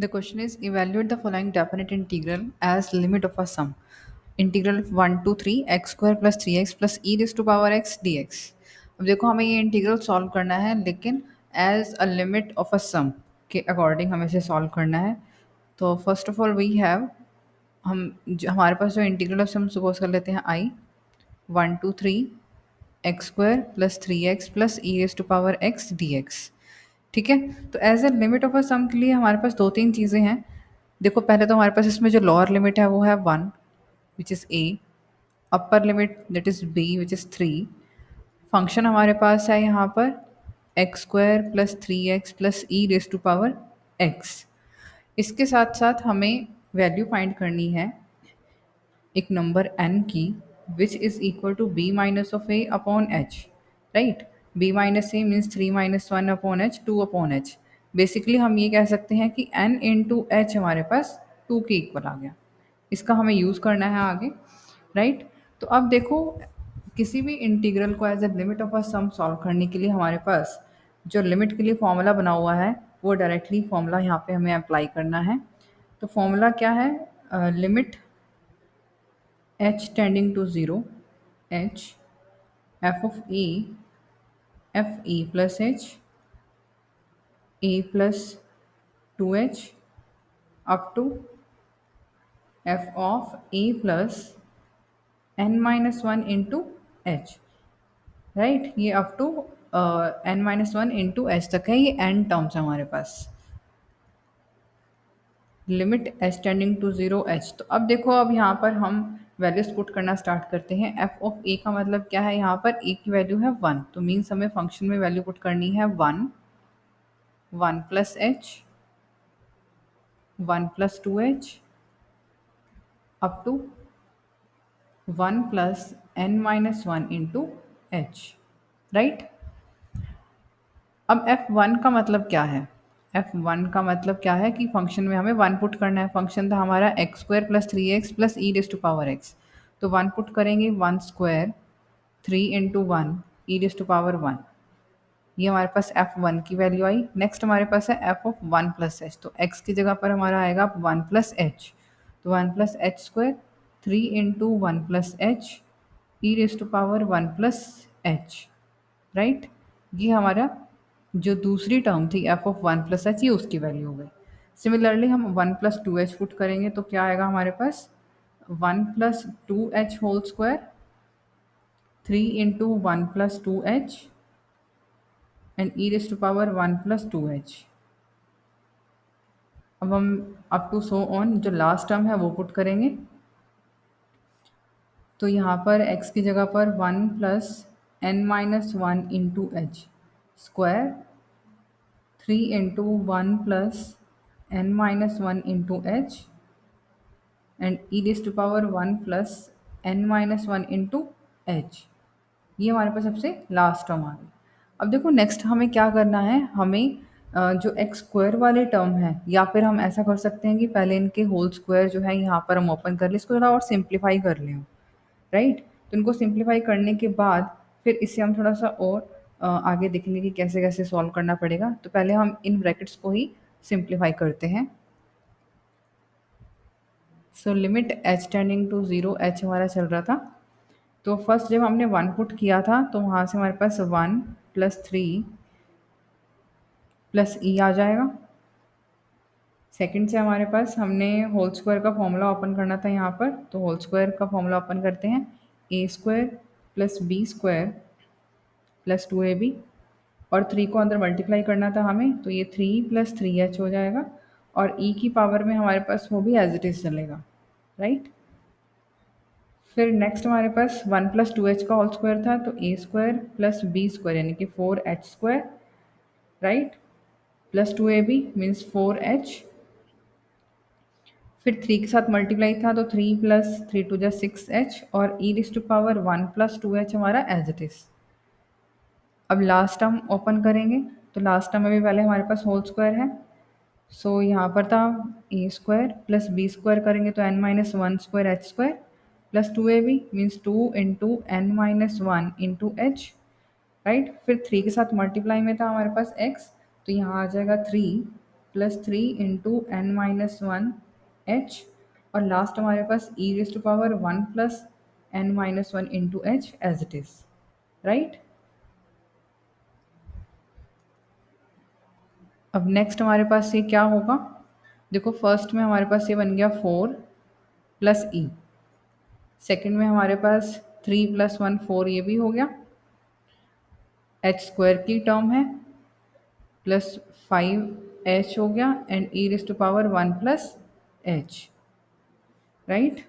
The question is evaluate the following definite integral as limit of a sum. Integral 1 to 3 x square plus 3x plus e raised to power x dx. अब देखो हमें ये integral solve करना है लेकिन as a limit of a sum के according हमें इसे सॉल्व करना है. तो first of all we have हमारे पास जो इंटीग्रल ऑफ सम सपोज कर लेते हैं I 1 to 3 x square plus 3x plus E raise to power x d x. ठीक है. तो as a limit of a sum के लिए हमारे पास दो तीन चीज़ें हैं. देखो पहले तो हमारे पास इसमें जो लोअर लिमिट है वो है 1 which is A. Upper limit that is B which is 3. Function हमारे पास है यहाँ पर X square plus 3x plus E raise to power X. इसके साथ साथ हमें वैल्यू फाइंड करनी है एक नंबर n की which is equal to b minus of a upon h. Right. b minus A means 3 minus one upon H 2 upon H. Basically हम ये कह सकते हैं कि n इंटू एच हमारे पास 2 के इक्वल आ गया. इसका हमें यूज़ करना है आगे. राइट. तो अब देखो किसी भी इंटीग्रल को as a limit of a sum solve करने के लिए हमारे पास जो लिमिट के लिए फॉर्मूला बना हुआ है वो डायरेक्टली फॉर्मूला यहाँ पे हमें अप्लाई करना है. तो फॉर्मूला क्या है? Limit h tending to 0 h f of a f e plus h a plus 2h up to f of a plus n minus 1 into h. Right. ये up to n minus one into h तक है. ये n terms है हमारे पास. Limit H tending to 0 h. तो अब देखो अब यहाँ पर हम वैल्यूज पुट करना स्टार्ट करते हैं. एफ ऑफ ए का मतलब क्या है? यहाँ पर ए की वैल्यू है 1. तो मीन्स हमें फंक्शन में वैल्यू पुट करनी है 1 1 plus H 1 plus 2h up to 1 plus n minus one into H. Right. अब f1 का मतलब क्या है? f1 का मतलब क्या है कि फंक्शन में हमें 1 पुट करना है. फंक्शन था हमारा X square plus 3x plus E raise to power X. तो 1 पुट करेंगे 1 square 3 into one E raise to power 1. ये हमारे पास f1 की वैल्यू आई. नेक्स्ट हमारे पास है f ऑफ 1 प्लस एच. तो x की जगह पर हमारा आएगा 1 प्लस एच. तो 1 plus H square 3 into one plus H E raise to power 1 plus H. Right. ये हमारा जो दूसरी टर्म थी एफ ऑफ 1 प्लस एच ये उसकी वैल्यू हो गई. सिमिलरली हम 1 प्लस टू एच पुट करेंगे तो क्या आएगा हमारे पास? 1 plus two H whole square 3 into one plus two H and E raise to power 1 plus two H. अब हम अप टू सो ऑन जो लास्ट टर्म है वो पुट करेंगे. तो यहाँ पर x की जगह पर 1 plus N minus one into H square 3 into one plus N minus one into H and E raise to power 1 plus N minus one into H. ये हमारे पास सबसे लास्ट टर्म आ गई. अब देखो नेक्स्ट हमें क्या करना है. हमें जो एक्स स्क्वायर वाले टर्म है या फिर हम ऐसा कर सकते हैं कि पहले इनके होल स्क्वायर जो है यहाँ पर हम ओपन कर लें. इसको थोड़ा और सिंप्लीफाई कर लें. राइट. तो इनको सिंप्लीफाई करने के बाद फिर इसे हम थोड़ा सा और आगे देखेंगे कि कैसे कैसे सॉल्व करना पड़ेगा. तो पहले हम इन ब्रैकेट्स को ही सिंप्लीफाई करते हैं. So limit H tending to 0 H हमारा चल रहा था. तो फर्स्ट जब हमने 1 पुट किया था तो वहाँ से हमारे पास 1 प्लस 3 प्लस ई आ जाएगा. सेकंड से हमारे पास हमने होल स्क्वायर का फॉर्मूला ओपन करना था यहाँ पर. तो होल स्क्वायर का फॉर्मूला ओपन करते हैं. A square plus B square plus 2ab और 3 को अंदर मल्टीप्लाई करना था हमें. तो ये 3 प्लस 3h हो जाएगा और e की पावर में हमारे पास वो भी एज इट इज़ चलेगा. राइट. फिर नेक्स्ट हमारे पास 1 प्लस टू एच का होल स्क्वायर था. तो ए स्क्वायर प्लस बी स्क्वायर यानी कि 4h square. Right. Plus 2ab means 4h. फिर 3 के साथ मल्टीप्लाई था तो 3 प्लस 3 टू जा 6h और e raise to power 1 plus 2h हमारा एज इट इज़. अब लास्ट टर्म ओपन करेंगे. तो लास्ट टर्म में भी पहले हमारे पास होल स्क्वायर है. सो यहाँ पर था A square plus B square करेंगे तो N minus one square H square plus 2ab means 2 into N minus one into H. Right. फिर 3 के साथ मल्टीप्लाई में था हमारे पास x. तो यहाँ आ जाएगा 3 प्लस 3 × n-1 h, और लास्ट हमारे पास e⁻1 plus n-1 into H as it is, right. अब नेक्स्ट हमारे पास ये क्या होगा, देखो फर्स्ट में हमारे पास ये बन गया 4 प्लस ई, सेकेंड में हमारे पास 3 + 1 4, ये भी हो गया, h² की टर्म है, प्लस 5h हो गया, and e⁻1 plus h, right.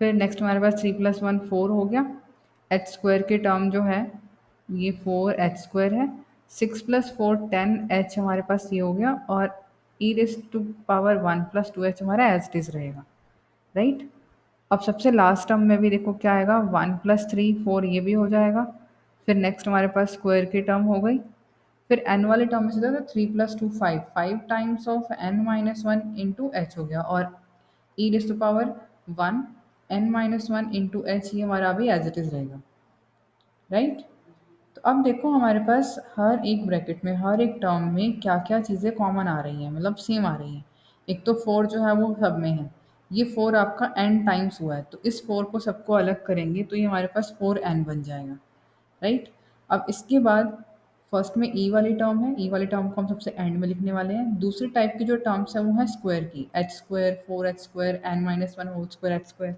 फिर नेक्स्ट हमारे पास 3 + 1 4 हो गया, h² की टर्म जो है ये 4h² है, 6 + 4 10h हमारे पास ये हो गया, और e⁻1 प्लस 2h हमारा एज इट इज रहेगा, राइट। अब सबसे लास्ट टर्म में भी देखो क्या आएगा, 1 + 3 4, ये भी हो जाएगा। फिर नेक्स्ट हमारे पास स्क्वायर की टर्म हो गई, फिर एन वाले टर्म में से देखो 3 + 2 5, 5 times of n-1 into H हो गया, और e⁻1 n-1 इंटू एच ये हमारा अभी एज इट इज रहेगा, राइट। तो अब देखो हमारे पास हर एक ब्रैकेट में, हर एक टर्म में क्या क्या चीज़ें कॉमन आ रही हैं, मतलब सेम आ रही हैं। एक तो 4 जो है वो सब में है, ये 4 आपका n टाइम्स हुआ है, तो इस 4 को सबको अलग करेंगे तो ये हमारे पास 4n बन जाएगा, राइट। अब इसके बाद फर्स्ट में ई वाली टर्म है, ई वाली टर्म को हम सबसे एंड में लिखने वाले हैं। दूसरी टाइप की जो टर्म्स है वो है स्क्वायर की, h², 4h², n-1 whole square h²।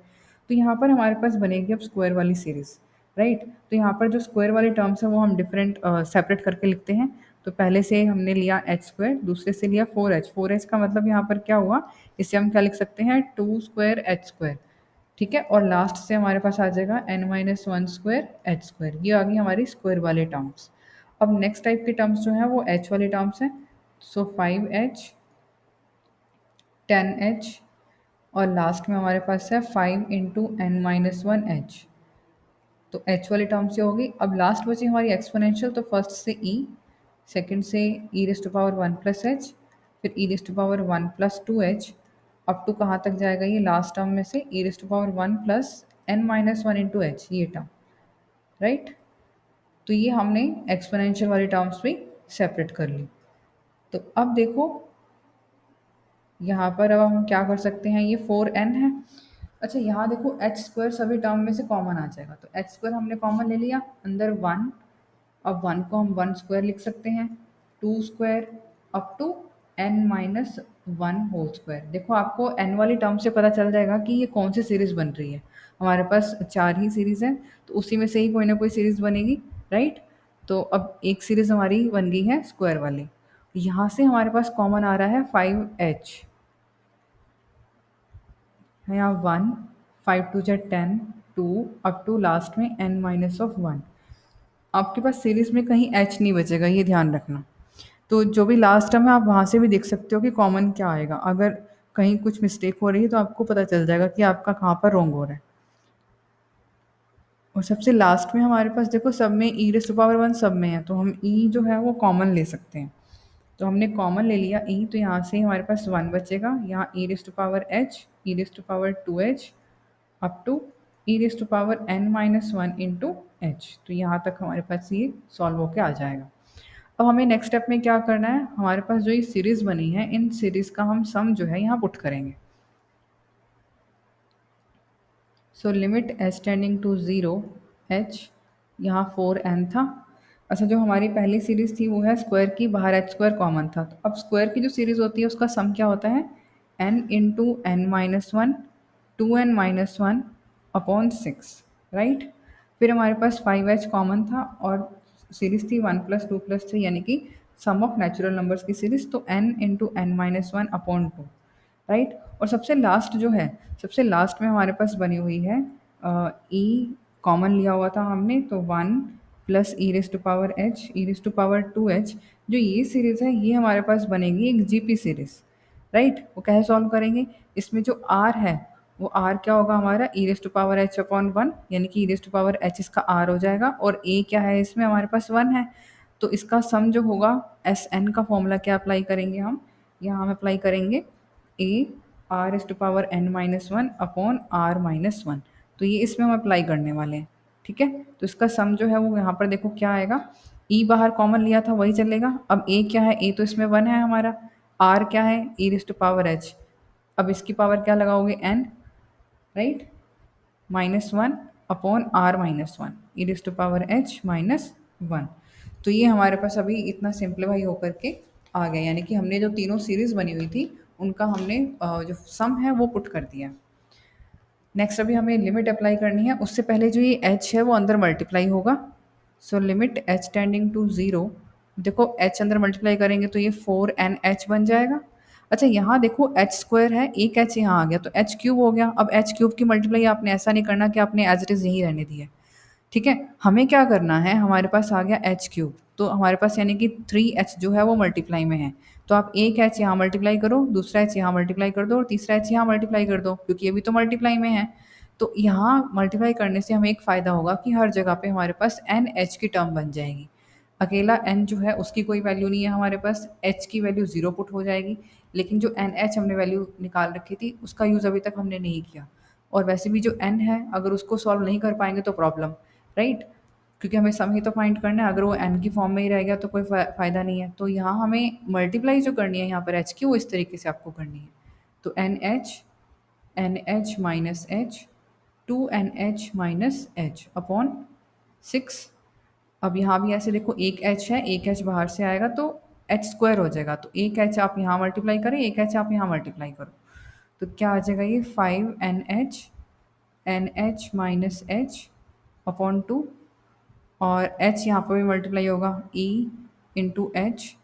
तो यहाँ पर हमारे पास बनेगी अब स्क्वायर वाली सीरीज, राइट। तो यहाँ पर जो स्क्वायर वाली टर्म्स है वो हम डिफरेंट सेपरेट करके लिखते हैं। तो पहले से हमने लिया h², दूसरे से लिया 4h का मतलब यहाँ पर क्या हुआ, इसे हम क्या लिख सकते हैं, 2 स्क्वायर h², ठीक है। और लास्ट से हमारे पास आ जाएगा n-1 स्क्वायर h², ये आ गई हमारी स्क्वायर वाले टर्म्स। अब नेक्स्ट टाइप के टर्म्स जो हैं वो h वाले टर्म्स हैं, सो 5h 10h, और लास्ट में हमारे पास है 5 × n-1h, तो h वाली टर्म से होगी। अब लास्ट बची हमारी एक्सपोनेंशियल, तो फर्स्ट से e, सेकंड से e⁻1 प्लस h, फिर e⁻1 plus 2h, up to कहाँ तक जाएगा, ये लास्ट टर्म में से e⁻1 plus n-1 into H, ये टर्म, राइट। तो ये हमने एक्सपोनेंशियल वाली टर्म्स भी सेपरेट कर ली। तो अब देखो यहाँ पर अब हम क्या कर सकते हैं, ये 4n है। अच्छा यहाँ देखो h² सभी टर्म में से कॉमन आ जाएगा, तो h² हमने कॉमन ले लिया, अंदर 1, अब 1 को हम 1² लिख सकते हैं, 2 square up to n-1 whole square. देखो आपको n वाली टर्म से पता चल जाएगा कि ये कौन सी सीरीज बन रही है। हमारे पास 4 ही सीरीज है, तो उसी में से ही कोई ना कोई सीरीज बनेगी, राइट। तो अब एक सीरीज हमारी बन गई है स्क्वायर वाली। यहाँ से हमारे पास कॉमन आ रहा है 5h, है यहाँ 1, 5 × 2 = 10, 2 अप टू लास्ट में n-1। आपके पास सीरीज में कहीं h नहीं बचेगा, ये ध्यान रखना। तो जो भी लास्ट टर्म है आप वहाँ से भी देख सकते हो कि कॉमन क्या आएगा, अगर कहीं कुछ मिस्टेक हो रही है तो आपको पता चल जाएगा कि आपका कहाँ पर रॉन्ग हो रहा है। और सबसे लास्ट में हमारे पास देखो सब में e⁻1 सब में है, तो हम e जो है वो कॉमन ले सकते हैं। तो हमने कॉमन ले लिया e, तो यहाँ से हमारे पास 1 बचेगा, यहाँ e⁻h, e⁻2h up to e⁻n-1 into H. तो यहाँ तक हमारे पास ये सॉल्व होके आ जाएगा। अब हमें नेक्स्ट स्टेप में क्या करना है, हमारे पास जो ये सीरीज़ बनी है इन सीरीज़ का हम सम जो है यहाँ पुट करेंगे। So limit h tending to 0 h, यहाँ 4n था। अच्छा जो हमारी पहली सीरीज़ थी वो है स्क्वायर की, बाहर h² कॉमन था। तो अब स्क्वायर की जो सीरीज़ होती है उसका सम क्या होता है, n into n-1 2n-1 upon 6, right. फिर हमारे पास 5h कॉमन था, और सीरीज़ थी 1 + 2 + 3, यानी कि सम ऑफ नेचुरल नंबर्स की सीरीज़, तो n into n-1 upon 2, right. और सबसे लास्ट जो है, सबसे लास्ट में हमारे पास बनी हुई है ई, कॉमन लिया हुआ था हमने, तो 1 प्लस e⁻h e⁻2h, जो ये सीरीज़ है ये हमारे पास बनेगी एक जीपी सीरीज़, राइट। वो कैसे सॉल्व करेंगे, इसमें जो r है वो r क्या होगा हमारा e⁻h अपॉन 1, यानी कि e⁻h इसका r हो जाएगा, और a क्या है इसमें हमारे पास 1 है। तो इसका सम जो होगा एस एन का फॉर्मूला क्या अप्लाई करेंगे हम, यहाँ हम अप्लाई करेंगे a r⁻n-1 अपॉन r-1, तो ये इसमें हम अप्लाई करने वाले हैं, ठीक है। तो इसका सम जो है वो यहाँ पर देखो क्या आएगा, ई बाहर कॉमन लिया था वही चलेगा। अब ए क्या है, ए तो इसमें 1 है हमारा। आर क्या है, E raise to power H. अब इसकी पावर क्या लगाओगे, N, right, -1 upon R -1 E raise to power H -1। तो ये हमारे पास अभी इतना सिंप्लीफाई होकर के आ गया, यानी कि हमने जो तीनों सीरीज़ बनी हुई थी उनका हमने जो सम है वो पुट कर दिया। नेक्स्ट अभी हमें लिमिट अप्लाई करनी है, उससे पहले जो ये एच है वो अंदर मल्टीप्लाई होगा। So limit H tending to zero, देखो एच अंदर मल्टीप्लाई करेंगे तो ये 4NH बन जाएगा। अच्छा यहाँ देखो एच स्क्वायर है, एक एच यहाँ आ गया तो एच क्यूब हो गया। अब एच क्यूब की मल्टीप्लाई आपने ऐसा नहीं करना कि आपने एज इट इज़ यहीं रहने दी है, ठीक है। हमें क्या करना है, हमारे पास आ गया एच क्यूब, तो हमारे पास यानी कि 3H जो है वो मल्टीप्लाई में है। तो आप एक एच यहाँ मल्टीप्लाई करो, दूसरा एच यहाँ मल्टीप्लाई कर दो और तीसरा एच यहाँ मल्टीप्लाई कर दो, क्योंकि ये भी तो मल्टीप्लाई में है। तो यहाँ मल्टीप्लाई करने से हमें एक फ़ायदा होगा कि हर जगह पे हमारे पास NH की टर्म बन जाएगी। अकेला n जो है उसकी कोई वैल्यू नहीं है हमारे पास, h की वैल्यू 0 पुट हो जाएगी। लेकिन जो NH हमने वैल्यू निकाल रखी थी उसका यूज़ अभी तक हमने नहीं किया। और वैसे भी जो n है अगर उसको सॉल्व नहीं कर पाएंगे तो प्रॉब्लम, राइट, क्योंकि हमें सम ही तो फाइंड करना है। अगर वो n की फॉर्म में ही रह गया तो कोई फ़ायदा नहीं है। तो यहाँ हमें मल्टीप्लाई जो करनी है यहाँ पर h की, वो इस तरीके से आपको करनी है। तो NH minus H 2NH minus H upon 6। अब यहाँ भी ऐसे देखो एक h है, एक h बाहर से आएगा तो h स्क्वायर हो जाएगा। तो एक h आप यहाँ मल्टीप्लाई करें, एक h आप यहाँ मल्टीप्लाई करो, तो क्या आ जाएगा ये 5NH NH minus H upon 2। और h यहाँ पर भी मल्टीप्लाई होगा, e into H,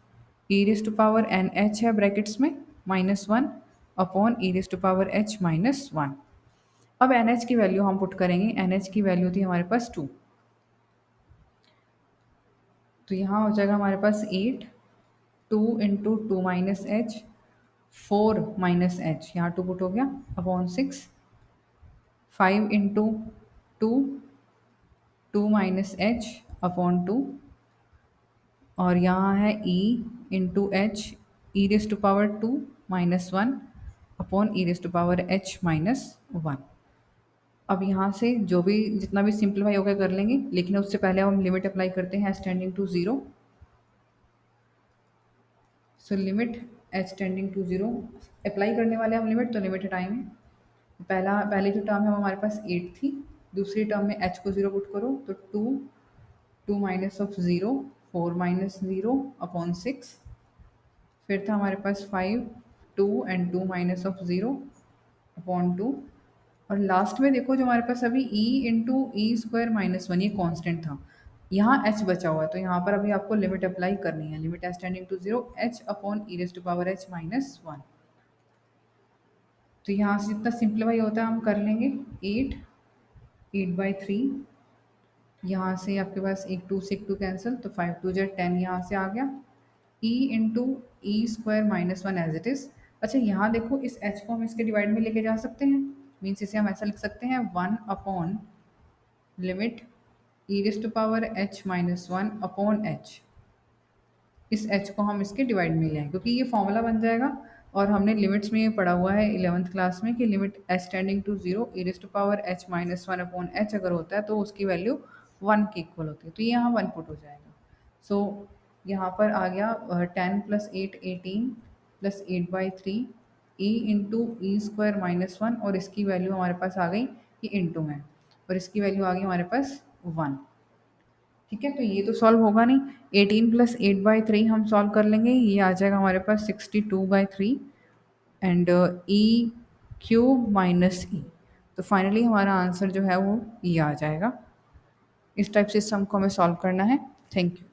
E raise to power N H है ब्रैकेट्स में -1 upon E raise to power h -1। अब एन एच की वैल्यू हम पुट करेंगे, एन एच की वैल्यू थी हमारे पास 2, तो यहाँ हो जाएगा हमारे पास 8, 2 into 2 minus H, 4 minus H, यहाँ 2 पुट हो गया upon 6, 5 into 2, 2 minus H upon 2, और यहाँ है e into H, E raise to power 2 -1 upon E raise to power h -1। अब यहाँ से जो भी जितना भी सिंप्लीफाई होकर कर लेंगे, लेकिन उससे पहले हम लिमिट अप्लाई करते हैं H tending to zero. So limit H tending to zero apply करने वाले हम लिमिट, तो लिमिट हटाएंगे। पहली जो टर्म है वो हमारे पास 8 थी, दूसरी टर्म में h को 0 पुट करो तो 2 माइनस ऑफ 0, 4 माइनस 0 अपॉन 6। फिर था हमारे पास 5, 2 एंड 2 माइनस ऑफ 0 अपॉन 2। और लास्ट में देखो जो हमारे पास अभी e इंटू ई स्क्वायर -1 ये कॉन्स्टेंट था, यहाँ h बचा हुआ है, तो यहाँ पर अभी आपको लिमिट अप्लाई करनी है। Limit H tending to 0 h upon E raise to power h -1। तो यहाँ से जितना सिंप्लीफाई होता है हम कर लेंगे। 8/3, यहाँ से आपके पास एक 2 से एक 2 कैंसिल, तो 5 2 जा 10 यहाँ से आ गया। e into E square -1 as it is. अच्छा यहाँ देखो इस h को हम इसके डिवाइड में लेके जा सकते हैं, मीन्स इसे हम ऐसा लिख सकते हैं 1 upon limit E raise to power h -1 upon h। इस h को हम इसके डिवाइड में ले आए, क्योंकि ये फॉर्मूला बन जाएगा। और हमने लिमिट्स में ये पढ़ा हुआ है 11th क्लास में कि limit h tending to 0 E raise to power h -1 upon h अगर होता है तो उसकी वैल्यू 1 के इक्वल होती है, तो ये यहाँ 1 पुट हो जाएगा। सो यहाँ पर आ गया 10 + 8 18 + 8/3 e इंटू ई स्क्वायर -1, और इसकी वैल्यू हमारे पास आ गई, ये इंटू में, और इसकी वैल्यू आ गई हमारे पास 1। ठीक है, तो ये तो सॉल्व होगा नहीं। 18 + 8/3 हम सॉल्व कर लेंगे, ये आ जाएगा हमारे पास 62/3 एंड ई क्यूब माइनस ई। तो फाइनली हमारा आंसर जो है वो ये आ जाएगा। इस टाइप से इस सम को हमें सॉल्व करना है। Thank you.